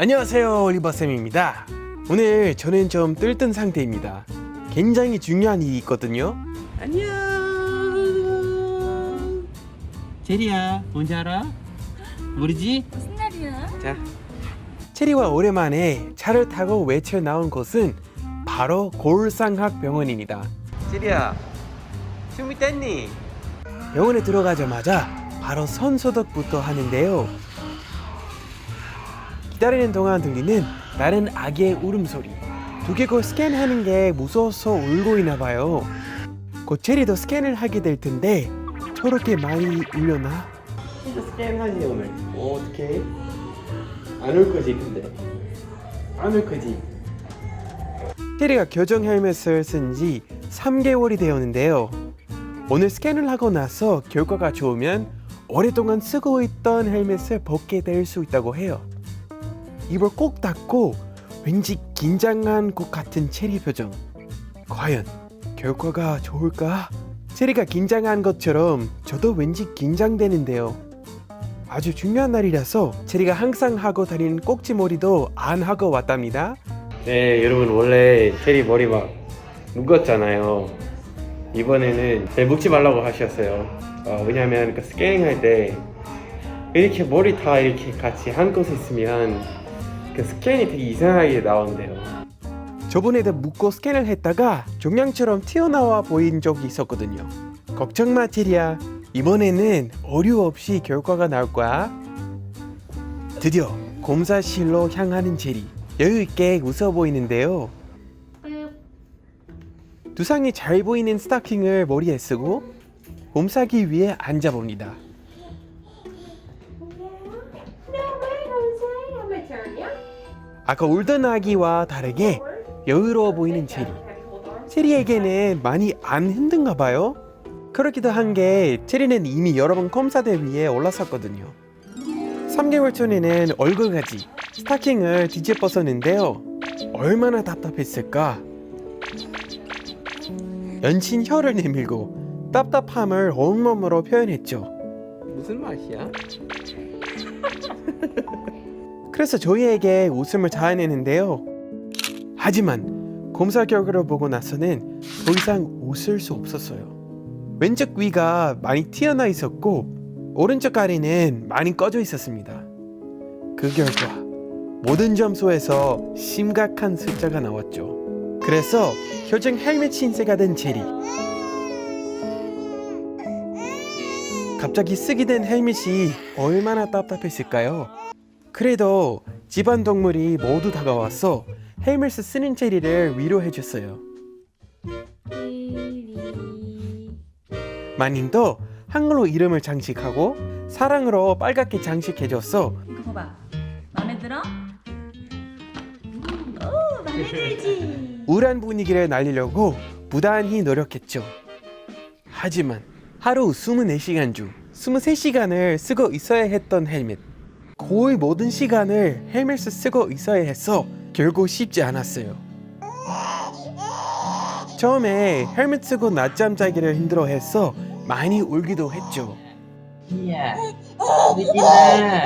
안녕하세요, 올리버쌤입니다. 오늘 저는 좀 들뜬 상태입니다. 굉장히 중요한 일이 있거든요. 안녕. 제리야, 뭔지 알아? 모르지? 무슨 날이야? 자, 체리와 오랜만에 차를 타고 외출 나온 곳은 바로 골상학병원입니다. 제리야, 준비됐니? 병원에 들어가자마자 바로 손소독부터 하는데요. 기다리는 동안 들리는 다른 아기의 울음소리. 두개골 스캔하는 게 무서워서 울고 있나 봐요. 곧 체리도 스캔을 하게 될 텐데 저렇게 많이 울려나? 이거 스캔하지 오늘. 어떡해? 안 올 거지 근데. 안 올 거지. 체리가 교정 헬멧을 쓴 지 3개월이 되었는데요. 오늘 스캔을 하고 나서 결과가 좋으면 오랫동안 쓰고 있던 헬멧을 벗게 될 수 있다고 해요. 입을 꼭 닫고 왠지 긴장한 것 같은 체리 표정. 과연 결과가 좋을까? 체리가 긴장한 것처럼 저도 왠지 긴장되는데요. 아주 중요한 날이라서 체리가 항상 하고 다니는 꼭지머리도 안 하고 왔답니다. 네, 여러분 원래 체리 머리 막 묶었잖아요. 이번에는 묶지 말라고 하셨어요. 왜냐면 그 스캐닝 할 때 이렇게 머리 다 이렇게 같이 한 곳에 있으면 그 스캔이 되게 이상하게 나온대요. 저번에도 묶고 스캔을 했다가 종양처럼 튀어나와 보인 적이 있었거든요. 걱정 마, 체리야. 이번에는 오류 없이 결과가 나올 거야. 드디어 검사실로 향하는 체리. 여유 있게 웃어 보이는데요. 두상이 잘 보이는 스타킹을 머리에 쓰고 검사기 위에 앉아봅니다. 아까 울던 아기와 다르게 여유로워 보이는 체리. 체리에게는 많이 안 힘든가 봐요. 그렇기도 한 게 체리는 이미 여러 번 검사대 위에 올랐었거든요. 3개월 전에는 얼굴까지 스타킹을 뒤집어 썼는데요. 얼마나 답답했을까. 연신 혀를 내밀고 답답함을 온몸으로 표현했죠. 무슨 맛이야? 그래서 저희에게 웃음을 자아내는데요. 하지만 검사 결과를 보고 나서는 더 이상 웃을 수 없었어요. 왼쪽 귀가 많이 튀어나 있었고 오른쪽 아래는 많이 꺼져 있었습니다. 그 결과 모든 점수에서 심각한 숫자가 나왔죠. 그래서 교정 헬멧 신세가 된 체리. 갑자기 쓰게 된 헬멧이 얼마나 답답했을까요? 그래도 집안 동물이 모두 다가와서 헬멧을 쓰는 체리를 위로해줬어요. 마님도 한글로 이름을 장식하고 사랑으로 빨갛게 장식해줬어. 이거 봐봐. 마음에 들어? 오, 마음에 들지. 우울한 분위기를 날리려고 부단히 노력했죠. 하지만 하루 24시간 중 23시간을 쓰고 있어야 했던 헬멧. 거의 모든 시간을 헬멧을 쓰고 있어야 해서 결국 쉽지 않았어요. 처음에 헬멧 쓰고 낮잠 자기를 힘들어해서 많이 울기도 했죠. 야, 늦지마.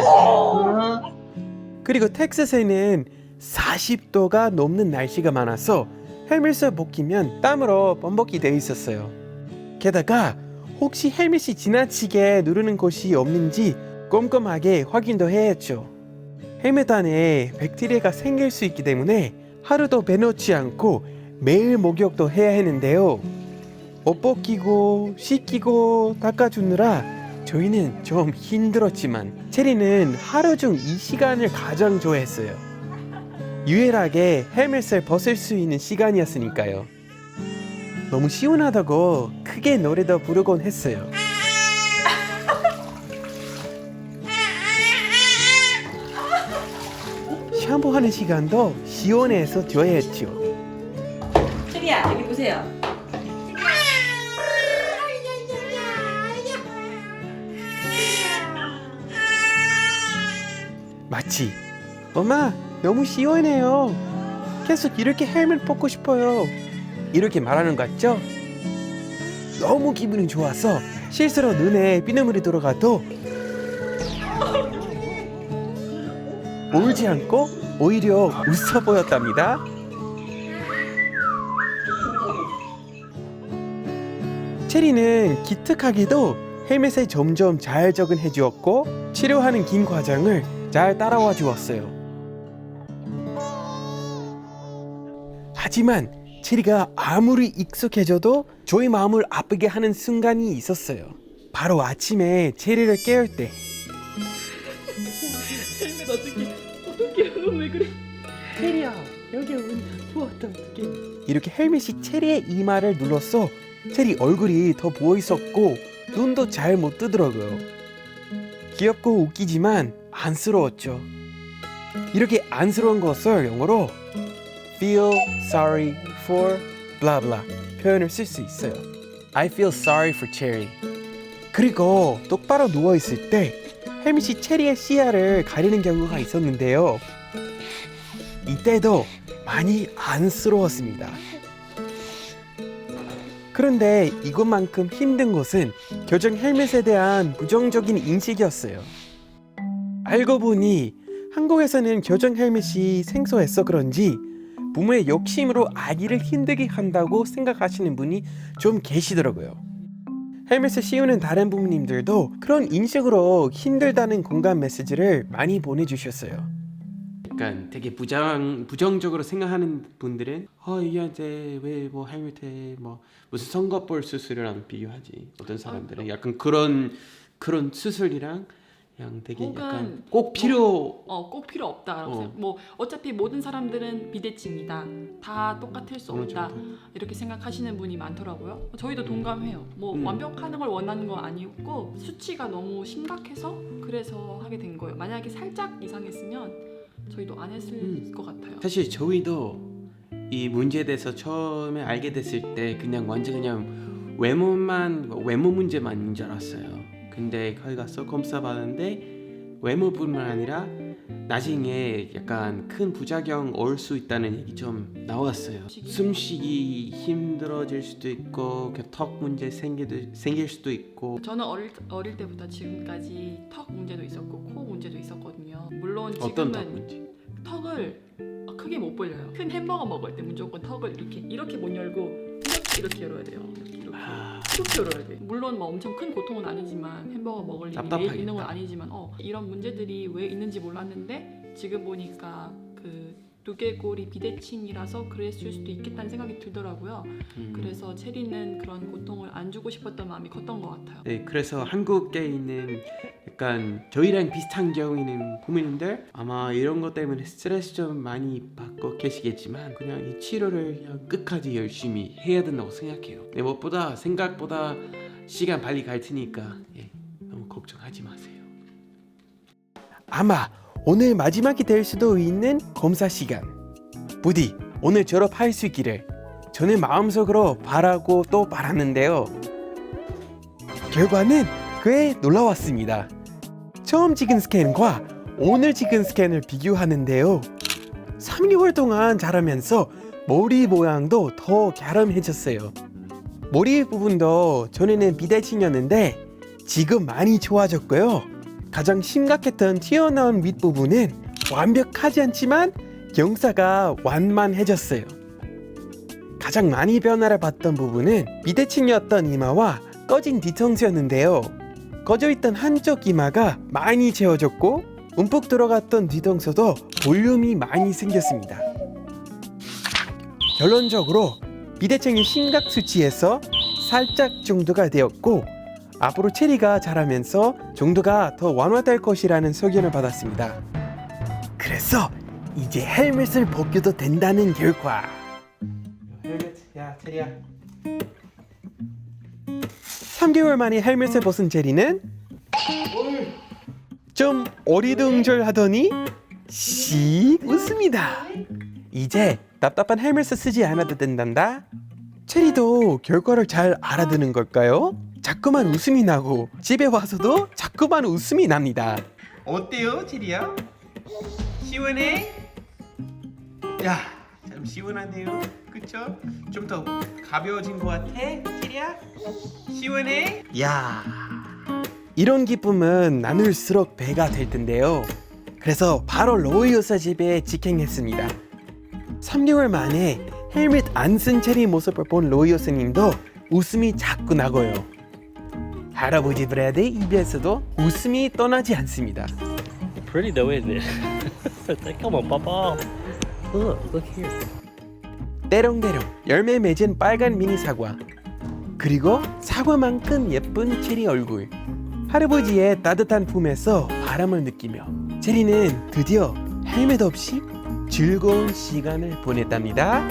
그리고 텍사스에는 40도가 넘는 날씨가 많아서 헬멧을 벗기면 땀으로 범벅이 돼 있었어요. 게다가 혹시 헬멧이 지나치게 누르는 곳이 없는지 꼼꼼하게 확인도 해야 했죠. 헬멧 안에 백테리아가 생길 수 있기 때문에 하루도 빼놓지 않고 매일 목욕도 해야 했는데요. 옷 벗기고 씻기고 닦아주느라 저희는 좀 힘들었지만 체리는 하루 중 이 시간을 가장 좋아했어요. 유일하게 헬멧을 벗을 수 있는 시간이었으니까요. 너무 시원하다고 크게 노래도 부르곤 했어요. 샴푸하는 시간도 시원해서 좋아했죠. 체리야, 여기 보세요. 마치 엄마 너무 시원해요. 계속 이렇게 헬멧 벗고 싶어요. 이렇게 말하는 것 같죠? 너무 기분이 좋아서 실수로 눈에 비눗물이 들어가도 울지 않고 오히려 웃어 보였답니다. 체리는 기특하게도 헬멧에 점점 잘 적응해 주었고 치료하는 긴 과정을 잘 따라와 주었어요. 하지만 체리가 아무리 익숙해져도 저의 마음을 아프게 하는 순간이 있었어요. 바로 아침에 체리를 깨울 때 헬멧 어떡해 왜 그래? 체리야 여기 운 부었다 어떡해. 이렇게 헬멧이 체리의 이마를 눌렀어. 체리 얼굴이 더 부어 있었고 눈도 잘 못 뜨더라고요. 귀엽고 웃기지만 안쓰러웠죠. 이렇게 안쓰러운 것을 영어로 feel sorry for blah blah 표현을 쓸 수 있어요. I feel sorry for Cherry. 그리고 똑바로 누워 있을 때 헬멧이 체리의 시야를 가리는 경우가 있었는데요. 이때도 많이 안쓰러웠습니다. 그런데 이것만큼 힘든 것은 교정 헬멧에 대한 부정적인 인식이었어요. 알고 보니 한국에서는 교정 헬멧이 생소해서 그런지 부모의 욕심으로 아기를 힘들게 한다고 생각하시는 분이 좀 계시더라고요. 헬멧을 씌우는 다른 부모님들도 그런 인식으로 힘들다는 공감 메시지를 많이 보내주셨어요. 약간 되게 부정적으로 생각하는 분들은 얘한테 왜 뭐 헬멧에 뭐 무슨 성꺼풀 수술이랑 비교하지? 어떤 사람들은 약간 그런 수술이랑 그냥 되게 혹은 약간 꼭 필요 꼭 필요 없다라고 어. 생각. 뭐 어차피 모든 사람들은 비대칭이다. 다 똑같을 수 어느 없다. 정도. 이렇게 생각하시는 분이 많더라고요. 저희도 동감해요. 뭐 완벽하는 걸 원하는 건 아니었고 수치가 너무 심각해서 그래서 하게 된 거예요. 만약에 살짝 이상했으면 저희도 안 했을 것 같아요. 사실 저희도 이 문제에 대해서 처음에 알게 됐을 때 그냥 완전 그냥 외모 문제만인 줄 알았어요. 근데 거기 가서 검사 받았는데 외모뿐만 아니라 나중에 약간 큰 부작용 올 수 있다는 얘기 좀 나왔어요. 숨쉬기 힘들어질 수도 있고 턱 문제 생길 수도 있고. 저는 어릴 때부터 지금까지 턱 문제도 있었고 코 문제도 있었거든요. 물론 어떤 턱 지금은 문제? 턱을 크게 못 벌려요. 큰 햄버거 먹을 때 무조건 턱을 이렇게 못 열고 이렇게 열어야 돼요. 이렇게 열어야 돼. 물론 뭐 엄청 큰 고통은 아니지만 햄버거 먹을 일이 매일 있는 건 아니지만 이런 문제들이 왜 있는지 몰랐는데 지금 보니까 그 두개골이 비대칭이라서 그랬을 수도 있겠다는 생각이 들더라고요. 그래서 체리는 그런 고통을 안 주고 싶었던 마음이 컸던 것 같아요. 네, 그래서 한국에 있는 약간 저희랑 비슷한 경우 있는 부모님들 아마 이런 것 때문에 스트레스 좀 많이 받고 계시겠지만 그냥 이 치료를 그냥 끝까지 열심히 해야 된다고 생각해요. 네, 무엇보다 생각보다 시간 빨리 갈 테니까 너무 걱정하지 마세요. 아마 오늘 마지막이 될 수도 있는 검사 시간. 부디 오늘 졸업할 수 있기를 저는 마음속으로 바라고 또 바랐는데요. 결과는 꽤 놀라웠습니다. 처음 찍은 스캔과 오늘 찍은 스캔을 비교하는데요. 3개월 동안 자라면서 머리 모양도 더 갸름해졌어요. 머리 부분도 전에는 비대칭이었는데 지금 많이 좋아졌고요. 가장 심각했던 튀어나온 윗부분은 완벽하지 않지만 경사가 완만해졌어요. 가장 많이 변화를 봤던 부분은 비대칭이었던 이마와 꺼진 뒤통수였는데요. 꺼져있던 한쪽 이마가 많이 채워졌고 움푹 들어갔던 뒤통수도 볼륨이 많이 생겼습니다. 결론적으로 비대칭이 심각 수치에서 살짝 정도가 되었고 앞으로 체리가 자라면서 정도가 더 완화될 것이라는 소견을 받았습니다. 그래서 이제 헬멧을 벗겨도 된다는 결과. 헬멧, 야 체리야. 3개월 만에 헬멧을 벗은 체리는 좀 어리둥절하더니 씩 웃습니다. 이제 답답한 헬멧을 쓰지 않아도 된단다. 체리도 결과를 잘 알아듣는 걸까요? 자꾸만 웃음이 나고 집에 와서도 자꾸만 웃음이 납니다. 어때요, 체리야? 시원해? 야, 참 시원하네요. 그쵸? 좀 더 가벼워진 것 같아, 체리야? 시원해? 야, 이런 기쁨은 나눌수록 배가 될 텐데요. 그래서 바로 로이 요사 집에 직행했습니다. 3개월 만에 헬멧 안 쓴 체리 모습을 본 로이 요사님도 웃음이 자꾸 나고요. 할아버지 브래드 입에서도 웃음이 떠나지 않습니다. Pretty though, isn't it? Come on, Papa. Look here. 때롱때롱 열매 맺은 빨간 미니 사과, 그리고 사과만큼 예쁜 체리 얼굴. 할아버지의 따뜻한 품에서 바람을 느끼며 체리는 드디어 헬멧 없이 즐거운 시간을 보냈답니다.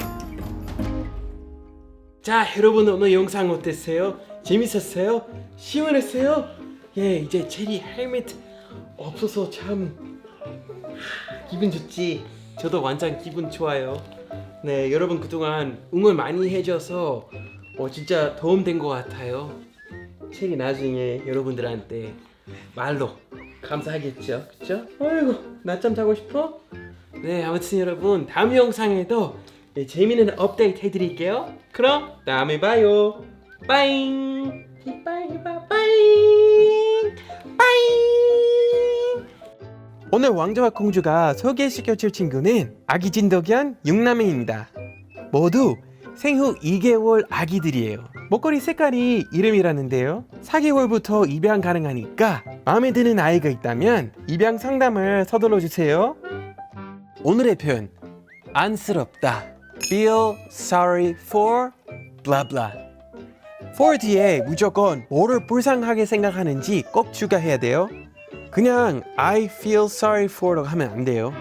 자, 여러분 오늘 영상 어땠어요? 재밌었어요? 시원했어요? 예, 이제 체리 헬멧 없어서 참 기분 좋지. 저도 완전 기분 좋아요. 네, 여러분 그동안 응원 많이 해줘서 진짜 도움된 것 같아요. 체리 나중에 여러분들한테 말로 감사하겠죠, 그쵸? 아이고, 낮잠 자고 싶어? 네, 아무튼 여러분 다음 영상에도 재미있는 업데이트 해드릴게요. 그럼 다음에 봐요. 빠잉. 빠잉. 오늘 왕자와 공주가 소개시켜줄 친구는 아기 진덕연 6남매입니다. 모두 생후 2개월 아기들이에요. 목걸이 색깔이 이름이라는데요. 4개월부터 입양 가능하니까 마음에 드는 아이가 있다면 입양 상담을 서둘러 주세요. 오늘의 표현, 안쓰럽다. Feel sorry for blah blah. for 뒤에 무조건 뭐를 불쌍하게 생각하는지 꼭 추가해야 돼요. 그냥 I feel sorry for라고 하면 안 돼요.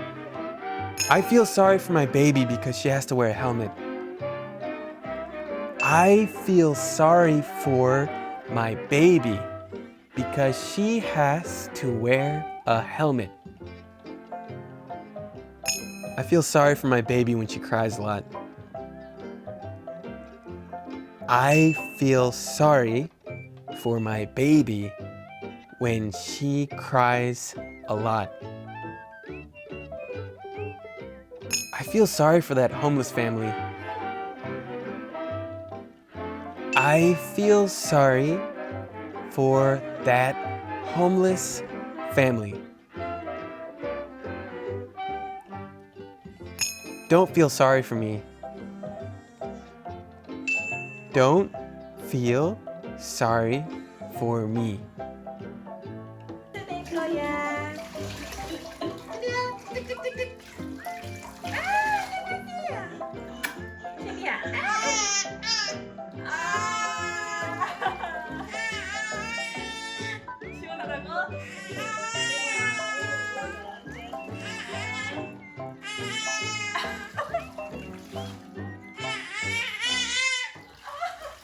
I feel sorry for my baby because she has to wear a helmet. I feel sorry for my baby because she has to wear a helmet. I feel sorry for my baby when she cries a lot. I feel sorry for my baby when she cries a lot. I feel sorry for that homeless family. I feel sorry for that homeless family. Don't feel sorry for me. Don't feel sorry for me.